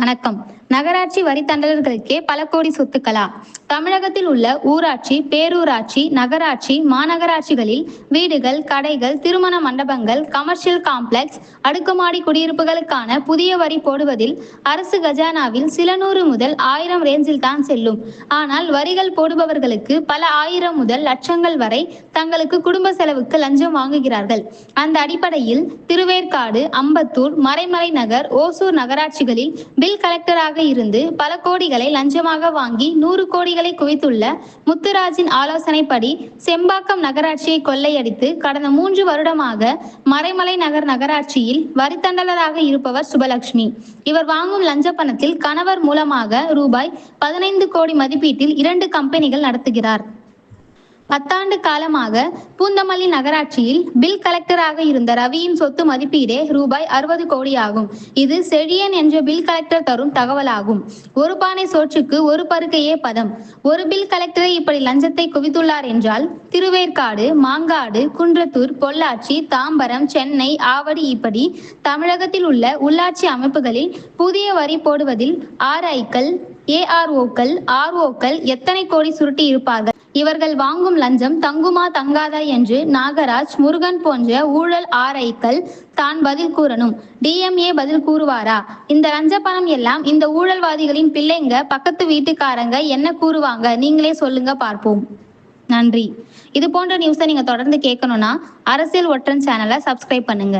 வணக்கம். நகராட்சி வரி தண்டலர்களுக்கே பல கோடி சொத்துக்களா? தமிழகத்தில் உள்ள ஊராட்சி, பேரூராட்சி, நகராட்சி, மாநகராட்சிகளில் வீடுகள், கடைகள், திருமண மண்டபங்கள், கமர்ஷியல் காம்ப்ளெக்ஸ், அடுக்குமாடி குடியிருப்புகளுக்கான புதிய வரி போடுவதில் அரசு கஜானாவில் சில 100 முதல் 1000 ரேஞ்சில் தான் செல்லும். ஆனால் வரிகள் போடுபவர்களுக்கு பல ஆயிரம் முதல் லட்சங்கள் வரை தங்களுக்கு குடும்ப செலவுக்கு லஞ்சம் வாங்குகிறார்கள். அந்த அடிப்படையில் திருவேற்காடு, அம்பத்தூர், மறைமலை நகர், ஓசூர் நகராட்சிகளில் பில் கலெக்டராக இருந்து பல கோடிகளை லஞ்சமாக வாங்கி 100 கோடிகளை குவித்துள்ள முத்துராஜின் ஆலோசனைப்படி செம்பாக்கம் நகராட்சியை கொள்ளையடித்து கடந்த 3 வருடமாக மறைமலை நகர் நகராட்சியில் வரித்தண்டலராக இருப்பவர் சுபலட்சுமி. இவர் வாங்கும் லஞ்ச பணத்தில் கணவர் மூலமாக ரூபாய் 15 கோடி மதிப்பீட்டில் 2 கம்பெனிகள் நடத்துகிறார். 10 ஆண்டு காலமாக பூந்தமல்லி நகராட்சியில் பில் கலெக்டராக இருந்த ரவியின் சொத்து மதிப்பீடே ரூபாய் 60 கோடி ஆகும். இது செழியன் என்ற பில் கலெக்டர் தரும் தகவலாகும். ஒரு பானை சோற்றுக்கு ஒரு பருக்கையே பதம். ஒரு பில் கலெக்டரை இப்படி லஞ்சத்தை குவித்துள்ளார் என்றால் திருவேற்காடு, மாங்காடு, குன்றத்தூர், பொள்ளாச்சி, தாம்பரம், சென்னை, ஆவடி இப்படி தமிழகத்தில் உள்ள உள்ளாட்சி அமைப்புகளில் புதிய வரி போடுவதில் ஆர்ஐக்கள், ஏஆர்ஓக்கள், ஆர்ஓக்கள் எத்தனை கோடி சுருட்டி இருப்பார்கள். இவர்கள் வாங்கும் லஞ்சம் தங்குமா தங்காதா என்று நாகராஜ், முருகன் போன்ற ஊழல் ஆர்ஐக்கள் தான் பதில் கூறணும். டிஎம்ஏ பதில் கூறுவாரா? இந்த லஞ்ச பணம் எல்லாம் இந்த ஊழல்வாதிகளின் பிள்ளைங்க, பக்கத்து வீட்டுக்காரங்க என்ன கூறுவாங்க? நீங்களே சொல்லுங்க பார்ப்போம். நன்றி. இது போன்ற நியூஸை நீங்க தொடர்ந்து கேட்கணும்னா அரசியல் ஒற்றன் சேனலை சப்ஸ்கிரைப் பண்ணுங்க.